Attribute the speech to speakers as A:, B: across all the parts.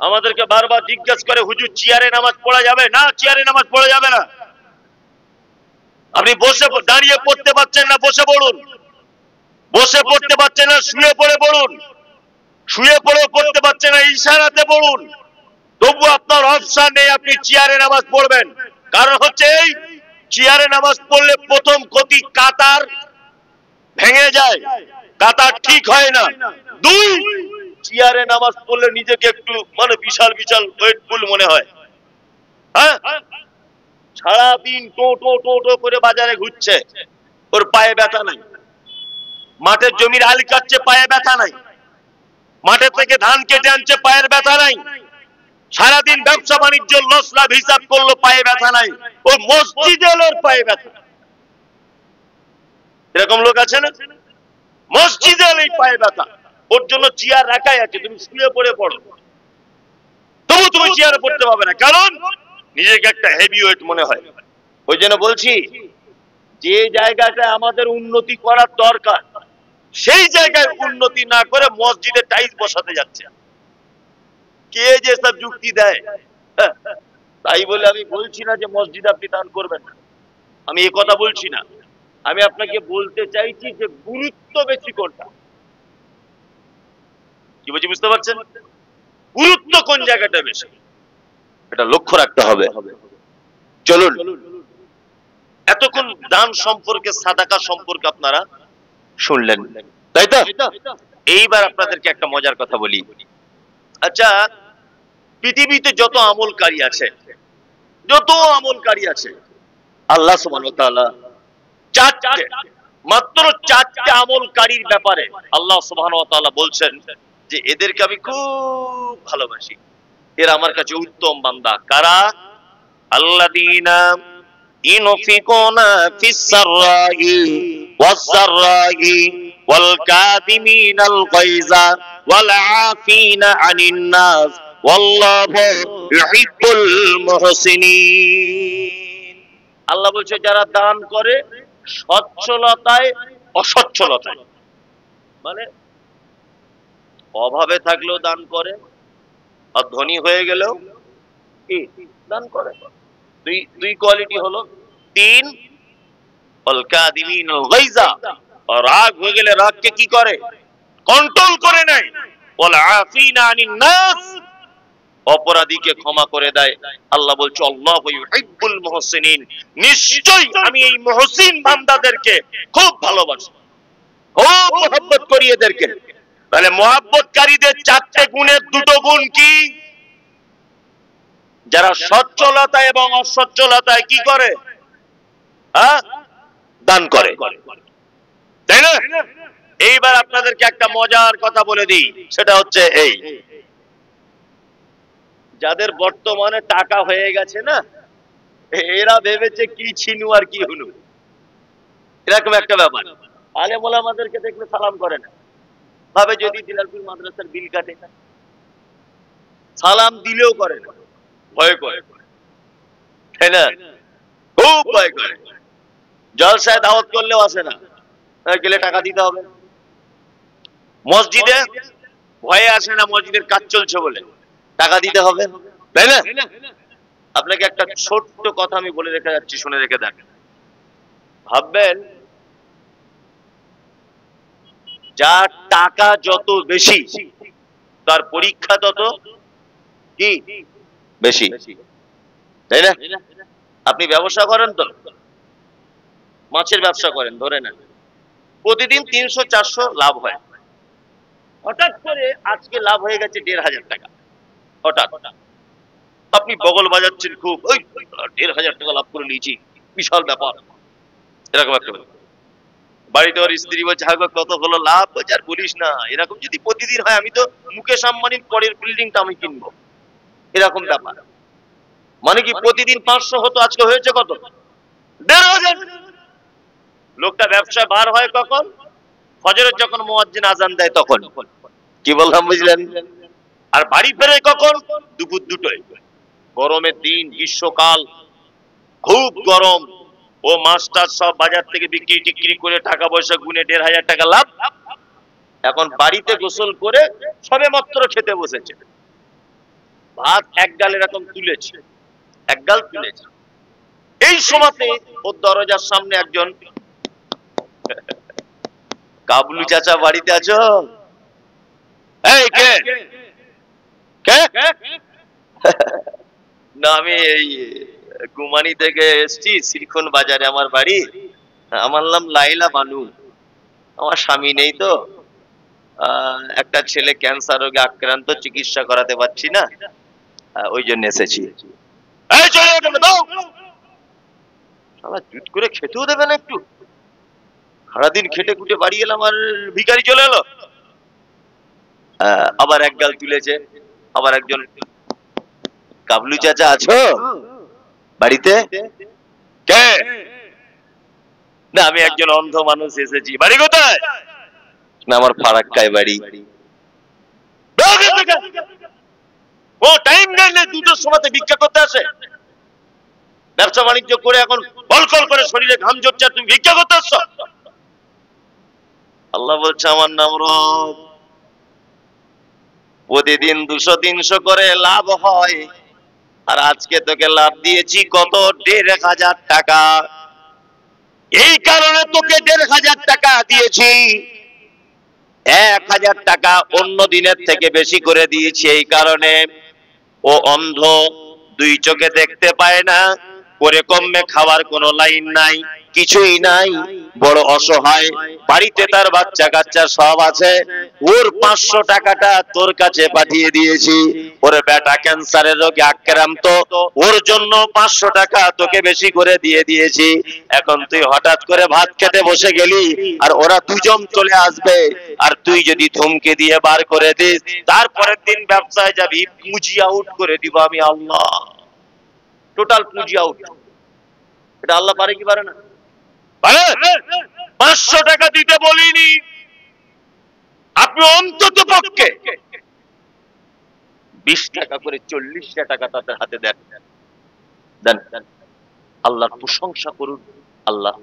A: আমাদেরকে বারবার জিজ্ঞাসা করে, হুজুর চেয়ারে নামাজ পড়া যাবে? না, চেয়ারে নামাজ পড়া যাবে না। আপনি বসে দাঁড়িয়ে পড়তে পারছেন না, বসে পড়ুন। বসে পড়তে পারছেন না, শুয়ে পড়ে পড়ুন। শুয়ে পড়ে পড়তে পারছেন না, ইশারাতে পড়ুন। তবু আপনার অপশন নেই আপনি চেয়ারে নামাজ পড়বেন। কারণ হচ্ছে এই, চেয়ারে নামাজ পড়লে প্রথম ক্ষতি কাতার ভেঙে যায়, কাতার ঠিক হয় না। দুই, চেয়ারে নামাজ পড়লে নিজেকে একটু মানে বিশাল বিশাল ওয়েটফুল মনে হয়। হ্যাঁ, সারাদিন টো টো টো টো করে বাজারে ঘুরছে, ওর পায়ে ব্যথা নাই। মাঠের জমির আল কাটছে, পায়ে ব্যথা নাই। মাঠের থেকে ধান কেটে আনছে, পায়ের ব্যথা নাই। সারাদিন ব্যবসা বাণিজ্য লস লাভ হিসাব করলো, পায়ে ব্যথা নাই। ও মসজিদে এলোর পায়ে ব্যথা। এরকম লোক আছে না? মসজিদে এলেই পায়ে ব্যথা, ওর জন্য চেয়ার রাখাই আছে, তুমি শুয়ে পড়ে পড়ো, তবু তুমি চেয়ারে পড়তে পারবে না। কারণ নিজেকে একটা হেভি ওয়েট মনে হয়। ওই জন্য বলছি, যে জায়গাটা আমাদের উন্নতি করার দরকার, সেই জায়গায় উন্নতি না করে মসজিদে টাইলস বসাতে যাচ্ছে। কে যে সব যুক্তি দেয়, তাই বলে আমি বলছি না যে মসজিদে আপনি দান করবেন না, আমি এই কথা বলছি না। আমি আপনাকে বলতে চাইছি যে গুরুত্ব বেশি কোনটা, কি বলছি বুঝতে পারছেন? গুরুত্ব কোন জায়গাটা বেশি, এটা লক্ষ্য রাখতে হবে। চলুন, এতক্ষণ দান সম্পর্কে, সাদাকা সম্পর্কে আপনারা শুনলেন, তাই তো? এইবার আপনাদেরকে একটা মজার কথা বলি। আচ্ছা, পৃথিবীতে যত আমলকারী আছে, আল্লাহ সুবহানাহু ওয়া তাআলা মাত্র চারটে আমলকারীর ব্যাপারে আল্লাহ সুবহানাহু ওয়া তাআলা বলছেন যে এদেরকে আমি খুব ভালোবাসি, এরা আমার কাছে উত্তম বান্দা। কারা? আল্লাযীনা ইউনফিকুনা ফিস সাররাই ওয়াজ যাররাই ওয়াল কাযিমিনাল গায়যা ওয়াল আফিনা আনিন নাস ওয়াল্লাহু ইউহিব্বুল মুহসিনিন। আল্লাহ বলছে যারা দান করে সচ্ছলতায় অসচ্ছলতায়, মানে অভাবে থাকলেও দান করে, আর ধনী হয়ে গেলেও কি দান করে। দুই কোয়ালিটি হলো। তিন, ওয়াল কাযিমিনাল গায়যা, আর রাগ হয়ে গেলে রাগকে কি করে? কন্ট্রোল করে নেয়। ওয়াল আফিনা আনিন নাস, অপরাধীকে ক্ষমা করে দেয়। আল্লাহ বলছে আল্লাহু ইউহিব্বুল মুহসিনিন, নিশ্চয়ই আমি এই মুহসিন বান্দাদেরকে খুব ভালোবাসি, খুব মহব্বত করি এদেরকে। তাহলে মহব্বতকারীদের চারটে গুণের দুটো গুণ কি? যারা সচ্ছলতা এবং অসচ্ছলতায় কি করে? দান করে, তাই না? এইবার আপনাদেরকে একটা মজার কথা বলে দিই, সেটা হচ্ছে এই, যাদের বর্তমানে টাকা হয়ে গেছে না, এরা ভেবেছে কি ছিনু আর কি হুনু, এরকম একটা ব্যাপার। আলেম ওলামাদেরকে দেখলে সালাম করে না, ভাবে যদি দিলালপুর মাদ্রাসার বিল কাটে, সালাম দিলেও করে না, ভয় করে, তাই না? খুব ভয় করে। জলসায় দাওয়াত করলেও আসে না, গেলে টাকা দিতে হবে। মসজিদে ভয়ে আসে না, মসজিদের কাজ চলছে বলে টাকা দিতে হবে, তাই না? আপনাকে একটা ছোট্ট কথা আমি বলে রেখে যাচ্ছি, শুনে রেখে দেন। ভাববেন, যার টাকা যত বেশি তার পরীক্ষা তত কি বেশি, তাই না? আপনি ব্যবসা করেন তো, মাছের ব্যবসা করেন, ধরে নেন প্রতিদিন 300-400 লাভ হয়। হঠাৎ করে আজকে লাভ হয়ে গেছে 1,500 টাকা। হঠাৎ আপনি বগল বাজাচ্ছেন খুব, ওই 1,500 টাকা লাভ করে নিয়েছি, বিশাল ব্যাপার, এরকম একটা ব্যাপার। বাড়িতে ওর স্ত্রী বলছে, হ্যাঁ কত হলো লাভ? বলছে আর বলিস না, এরকম যদি প্রতিদিন হয় আমি তো মুকেশ আম্বানির পরের বিল্ডিংটা আমি কিনবো, এরকম ব্যাপার। মানে কি প্রতিদিন 500 হতো, আজকে হয়েছে কত? 1,500। লোকটা ব্যবসায় বার হয় কখন? ফজরের যখন মুয়াজ্জিন আজান দেয় তখন। কি বললাম বুঝলেন? আর বাড়ি ফেরে কখন? দুপুর 2টায়। গরমের দিন, গ্রীষ্মকাল, খুব গরম। ও মাছটার সব বাজার থেকে বিক্রি টিক্রি করে টাকা পয়সা গুনে 1,500 টাকা লাভ। এখন বাড়িতে গোসল করে সবে মাত্র খেতে বসেছে। ভাত এক গাল এরকম তুলেছে, এক গাল তুলেছে। এই সময়তে ওর দরজার সামনে একজন, কাবলু চাচা বাড়িতে আছো? এই কে কে? না আমি এই গুমানি থেকে এসছি, সিলিকন বাজারে আমার বাড়ি। আমার নাম লাইলা বানু। আমার স্বামী নেই তো, একটা ছেলে ক্যান্সার রোগে আক্রান্ত, চিকিৎসা করাতে পারছি না, ওই জন্য এসেছি। এই চলে ওঠো দাও, শালা জুট করে খেতেও দেবে না একটু? সারাদিন খেটে খুটে বাড়ি এলাম আর ভিখারি চলে এলো। আবার এক গাল তুলেছে। আবার একজন, কাবলু চাচা আছো বাড়িতে? কে? না আমি একজন অন্ধ মানুষ এসেছি। বাড়ি কোথায়? না আমার ফারাক্কায় বাড়ি। ও টাইম নেই, দুটোর সময়তে ভিক্ষা করতে আসে। ব্যবসা বাণিজ্য করে এখন কলকল করে শরীরে ঘাম ঝরছে, তুমি ভিক্ষা করতে আসছো? আল্লাহ বলছে আমার নাম রব। প্রতিদিন 200-300 করে লাভ হয়, আর আজকে তোকে লাভ দিয়েছি কত? 1,500 টাকা। এই কারণে তোকে 1,500 টাকা দিয়েছি। 1,000 টাকা অন্য দিনের থেকে বেশি করে দিয়েছি এই কারণে ও অন্ধ, 2 চোখে দেখতে পায় না, করে কমে খাওয়ার কোনো লাইন নাই, কিছুই নাই, বড় অসহায়, বাড়িতে তার বাচ্চা কাচ্চা সব আছে। ওর 500 টাকাটা তোর কাছে পাঠিয়ে দিয়েছি। ওর বেটা ক্যান্সারের রোগে আক্রান্ত, ওর জন্য 500 টাকা তোকে বেশি করে দিয়ে দিয়েছি। এখন তুই হঠাৎ করে ভাত খেতে বসে গেলি, আর ওরা দুজন চলে আসবে, আর তুই যদি ধমকে দিয়ে বার করে দিস, তারপরের দিন ব্যবসায় যাবি, পুঁজি আউট করে দিব আমি আল্লাহ। টোটাল পুঁজি আউট। এটা আল্লাহ পারে কি পারে না? পারে। 500 টাকা দিতে বলিনি, আপনি অন্তত পক্ষে 20 টাকা করে 40টা টাকা তাদের হাতে দেন। দেন, আল্লাহর প্রশংসা করুন। আল্লাহ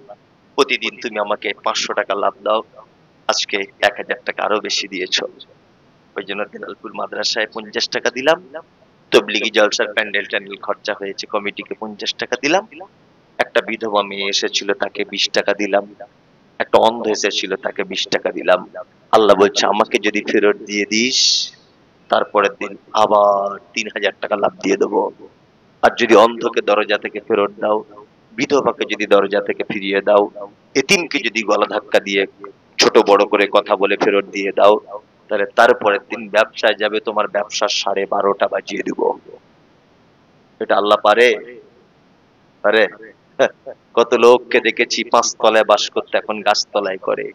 A: প্রতিদিন তুমি আমাকে 500 টাকা লাভ দাও, আজকে 1,000 টাকা আরো বেশি দিয়েছ। ওই জন্য দিলালপুর মাদ্রাসায় 50 টাকা দিলাম, তবলিগি জলসার প্যান্ডেল ট্যান্ডেল খরচা হয়েছে, কমিটিকে 50 টাকা দিলাম, একটা বিধবা মেয়ে এসেছিল তাকে 20 টাকা দিলাম, একটা অন্ধ এসেছিল তাকে 20 টাকা দিলাম। আল্লাহ বলছে আমাকে যদি ফেরত দিয়ে দিস, তারপরের দিন আবার 3,000 টাকা লাভ দিয়ে দেবো। আর যদি অন্ধকে দরজা থেকে ফেরত দাও, বিধবাকে যদি দরজা থেকে ফিরিয়ে দাও, এতিমকে যদি গলা ধাক্কা দিয়ে ছোট বড় করে কথা বলে ফেরত দিয়ে দাও, তাহলে তারপরের দিন ব্যবসায় যাবে, তোমার ব্যবসার 12:30 বাজিয়ে দিব। এটা আল্লাহ পারে? পারে। কত লোককে দেখেছি 5 তলায় বাস করতে, এখন গাছতলায় করে।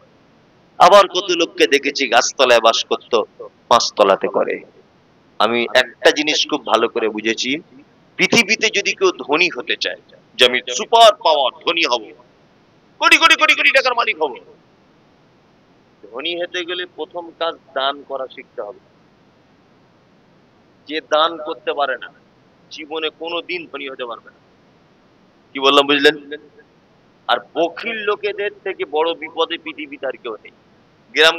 A: আবার কত লোককে দেখেছি গাছতলায় বাস করতো, 5 তলাতে করে। আমি একটা জিনিস খুব ভালো করে বুঝেছি, পৃথিবীতে যদি কেউ ধনী হতে চায়, যে আমি সুপার পাওয়ার ধনী হব, কোটি কোটি কোটি কোটি টাকার মালিক হব, ধনী হতে গেলে প্রথম কাজ দান করা শিখতে হবে। যে দান করতে পারে না, জীবনে কোনোদিন ধনী হতে পারবে না। কি বললাম বুঝলেন? আর বখিল লোকেদের থেকে বড় বিপদে পৃথিবীতে আর কেউ নেই। গ্রাম